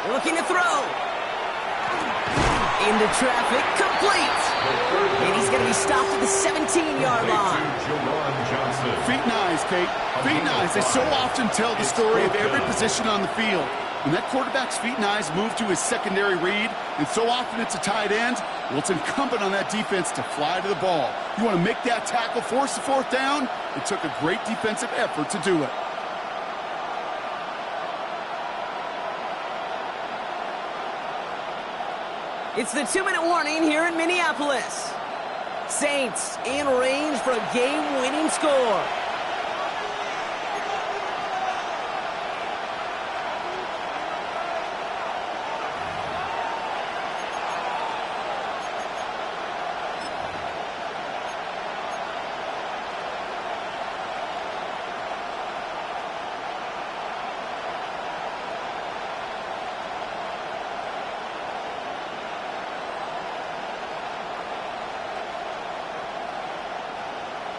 Looking to throw. Into traffic, complete. And he's going to be stopped at the 17-yard line. Feet and eyes, Kate. Feet and eyes. They so often tell the story of every position on the field. When that quarterback's feet and eyes move to his secondary read, and so often it's a tight end, well, it's incumbent on that defense to fly to the ball. You want to make that tackle, force the fourth down? It took a great defensive effort to do it. It's the 2-minute warning here in Minneapolis. Saints in range for a game-winning score.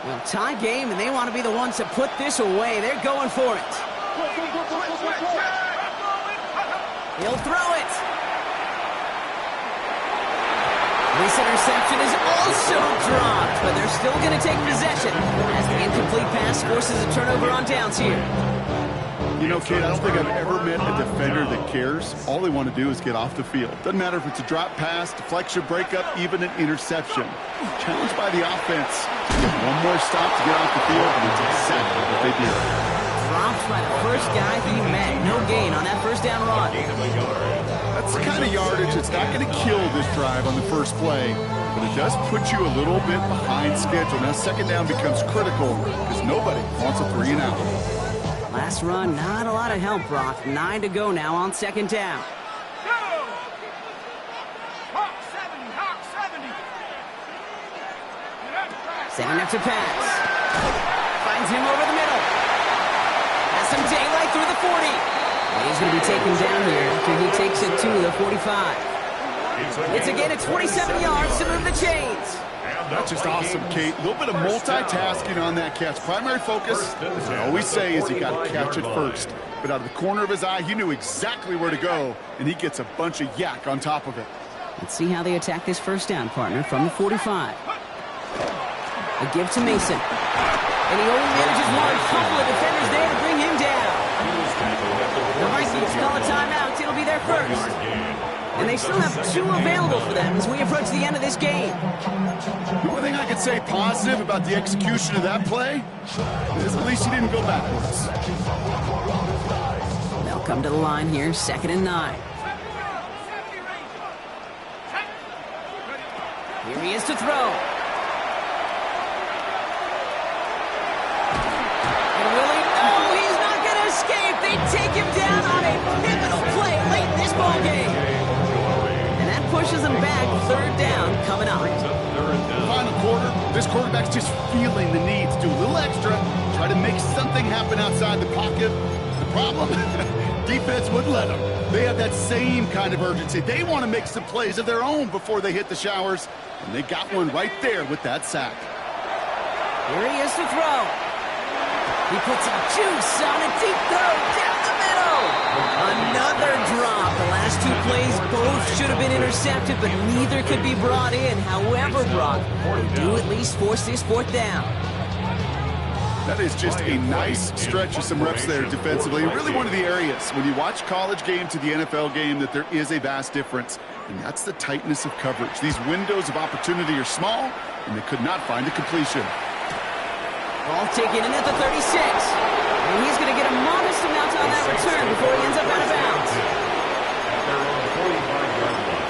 Well, tie game, and they want to be the ones to put this away. They're going for it. He'll throw it. This interception is also dropped, but they're still going to take possession as the incomplete pass forces a turnover on downs here. You know, Kate, I don't think I've ever met a defender that cares. All they want to do is get off the field. Doesn't matter if it's a drop pass, deflection, breakup, even an interception. Challenged by the offense. Get one more stop to get off the field, and it's exactly what they did. Dropped by the first guy he met. No gain on that first down run. That's the kind of yardage that's not going to kill this drive on the first play, but it does put you a little bit behind schedule. Now second down becomes critical because nobody wants a 3 and out. Last run, not a lot of help, Brock. 9 to go now on second down. Hawk 70. Setting up to pass. Finds him over the middle. Has some daylight through the 40. And he's going to be taken down here after he takes it to the 45. It's again at 27 yards to move the chains. That's just awesome, Kate. A little bit of multitasking on that catch. Primary focus, as I always say, is you got to catch it first. But out of the corner of his eye, he knew exactly where to go, and he gets a bunch of yak on top of it. Let's see how they attack this first down, partner, from the 45. A give to Mason. And he only manages one. Couple of defenders there to bring him down. The Vikings call a timeout. It'll be their first. And they still have 2 available for them as we approach the end of this game. The only thing I could say positive about the execution of that play is at least he didn't go backwards. They'll come to the line here, 2nd and 9. Here he is to throw. And Willie, oh, he's not going to escape. They take him down on a pivotal play late in this ball game. And that pushes him back. 3rd down coming up. Final quarter, this quarterback's just feeling the need to do a little extra, try to make something happen outside the pocket. The problem, defense wouldn't let them. They have that same kind of urgency. They want to make some plays of their own before they hit the showers, and they got one right there with that sack. Here he is to throw. He puts some juice on a deep throw down the middle. Another drop. The last two plays both should have been intercepted, but neither could be brought in. However, Brock, they do at least force this fourth down. That is just a nice stretch of some reps there defensively. Really one of the areas when you watch college game to the NFL game that there is a vast difference, and that's the tightness of coverage. These windows of opportunity are small, and they could not find a completion. Ball taken in at the 36. And he's going to get a modest amount on that return before he ends up out of bounds. They're on the 45-yard line.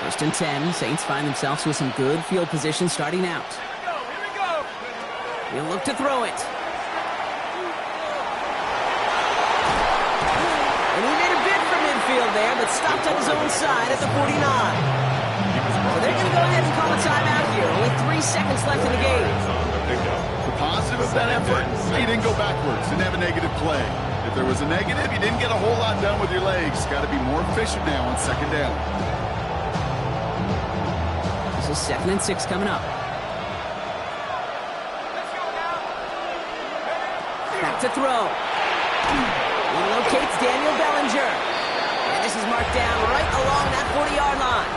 First and 10. Saints find themselves with some good field position starting out. Here we go. He'll look to throw it. And he made a bid for midfield there, but stopped on his own side at the 49. So they're going to go ahead and call a timeout here. Only 3 seconds left in the game. The positive of that effort, he didn't go backwards, didn't have a negative play. If there was a negative, you didn't get a whole lot done with your legs. Got to be more efficient now on second down. This is 2nd and 6 coming up. Back to throw. He locates Daniel Bellinger. And this is marked down right along that 40-yard line.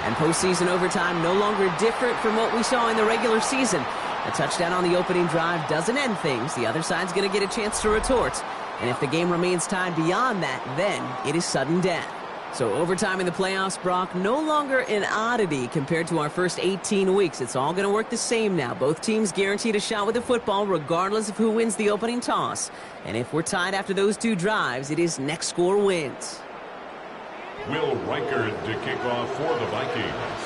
And postseason overtime no longer different from what we saw in the regular season. A touchdown on the opening drive doesn't end things. The other side's going to get a chance to retort. And if the game remains tied beyond that, then it is sudden death. So overtime in the playoffs, Brock, no longer an oddity compared to our first 18 weeks. It's all going to work the same now. Both teams guaranteed a shot with the football regardless of who wins the opening toss. And if we're tied after those two drives, it is next score wins. Will Reichard to kick off for the Vikings.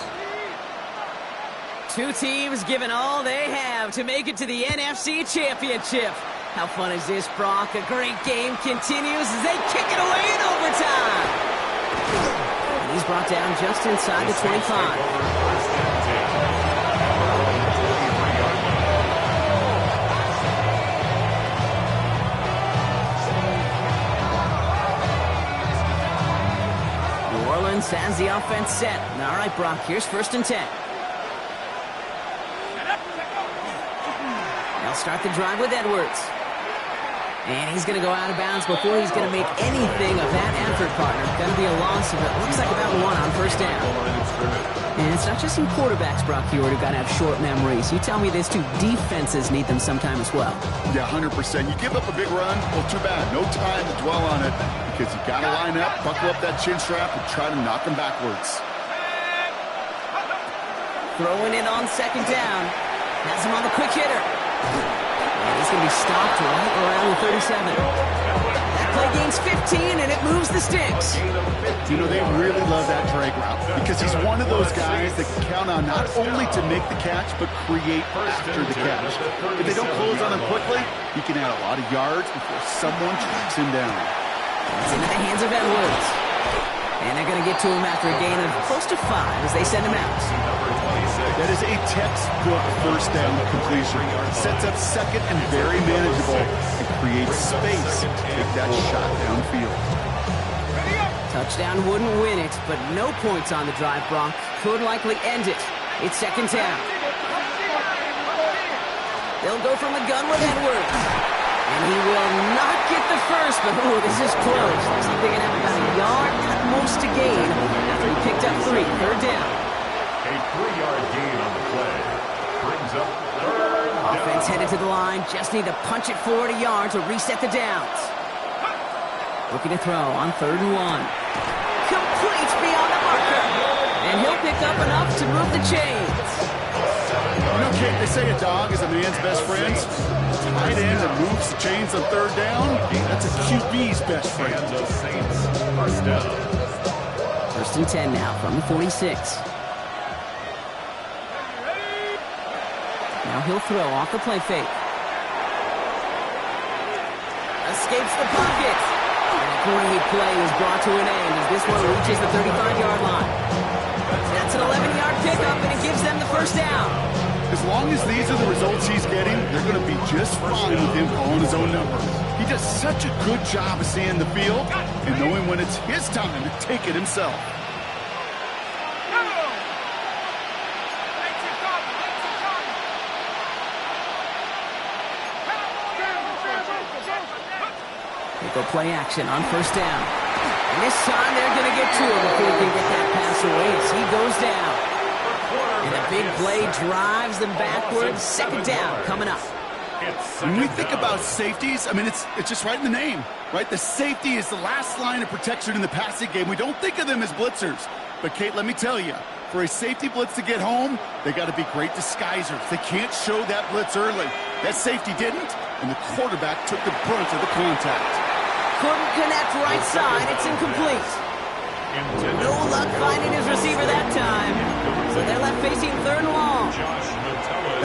Two teams giving all they have to make it to the NFC Championship. How fun is this, Brock? A great game continues as they kick it away in overtime. And he's brought down just inside the 25. Has the offense set. All right, Brock, here's 1st and 10. They'll start the drive with Edwards. And he's going to go out of bounds before he's going to make anything of that effort, partner. Going to be a loss of it. Looks like about 1 on 1st down. And it's not just some quarterbacks, Brock, here who've got to have short memories. You tell me this too. Defenses need them sometime as well. Yeah, 100%. You give up a big run, well, too bad. No time to dwell on it because you got to line up, buckle up that chin strap, and try to knock them backwards. Throwing it on 2nd down. Has him on the quick hitter. And he's going to be stopped right around the 37. That play gains 15, and it moves the sticks. You know, they really love that drag route because he's one of those guys that can count on not only to make the catch, but create after the catch. If they don't close on him quickly, he can add a lot of yards before someone tracks him down. It's into the hands of Edwards. And they're going to get to him after a gain of close to 5 as they send him out. That is a textbook 1st down completion. Sets up 2nd and very manageable and creates space to take that shot downfield. Touchdown wouldn't win it, but no points on the drive, Brock. Could likely end it. It's 2nd down. They'll go from the gun with Edwards. And he will not get the first, but oh, this is close. Looks like they're going to have about a yard at most to gain after he picked up 3. 3rd down. A 3-yard gain on the play. Brings up 3rd down. Offense headed to the line. Just need to punch it forward a yard to reset the downs. Looking to throw on 3rd and 1. Complete beyond the marker. And he'll pick up enough to move the chains. You know, Kate, they say a dog is a man's best friend. Tight end that moves the chains on 3rd down, that's a QB's best friend. And the Saints 1st down. 1st and 10 now from the 46. Now he'll throw off the play fake. Escapes the pocket. And a great play is brought to an end as this one reaches the 35-yard line. That's an 11-yard pickup, and it gives them the 1st down. As long as these are the results he's getting, they're going to be just fine with him calling his own number. He does such a good job of seeing the field and knowing when it's his time to take it himself. go play action on first down. And this time they're going to get to him before he can get that pass away as he goes down. And a big play drives them backwards. Second down coming up. When we think about safeties, I mean, it's just right in the name, right? The safety is the last line of protection in the passing game. We don't think of them as blitzers. But, Kate, let me tell you, for a safety blitz to get home, they got to be great disguisers. They can't show that blitz early. That safety didn't, and the quarterback took the brunt of the contact. Couldn't connect right side. It's incomplete. No luck finding his receiver that time. So they're left facing third and long.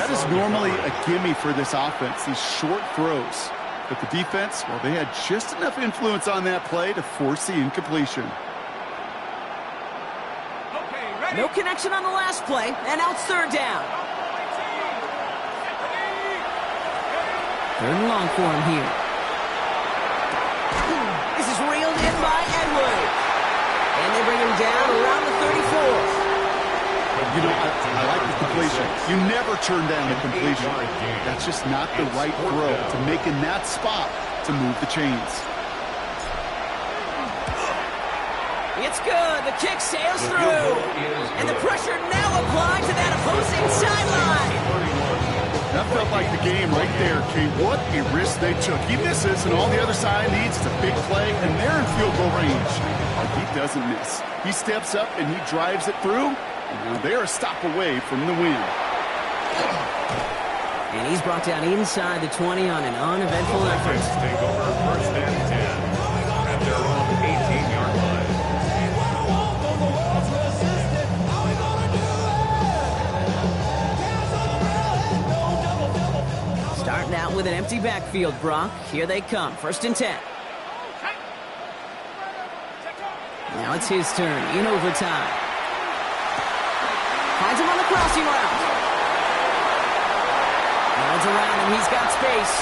That is normally a gimme for this offense, these short throws. But the defense, well, they had just enough influence on that play to force the incompletion. No connection on the last play, and now it's third down. Third and long for him here. This is reeled in by Edwards. And they bring him down around the 34. You know, I like the completion. You never turn down a completion. That's just not the right throw to make in that spot to move the chains. It's good. The kick sails through. And the pressure now applied to that opposing sideline. That felt like the game right there, Kate. What a risk they took. He misses, and all the other side needs is a big play, and they're in field goal range. But he doesn't miss. He steps up, and he drives it through. And they're a stop away from the win. And he's brought down inside the 20 on an uneventful effort. Take over first and 10 at their own 18-yard line. Starting out with an empty backfield, Brock. Here they come. First and 10. Now it's his turn in overtime. Finds him on the crossing route. Runs around him. He's got space.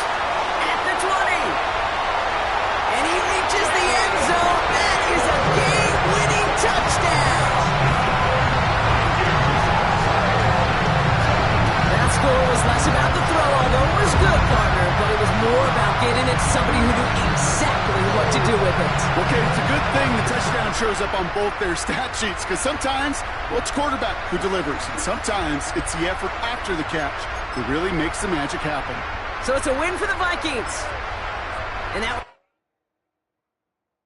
At the 20. And he reaches the end zone. That is a game-winning touchdown. That score was less about the throw, although it was good, partner, but it was more about getting it to somebody who knew exactly what to do with it. Okay, it's a good thing the touchdown shows up on both their stat sheets, because sometimes, well, it's quarterback who delivers, and sometimes it's the effort after the catch that really makes the magic happen. So it's a win for the Vikings. And that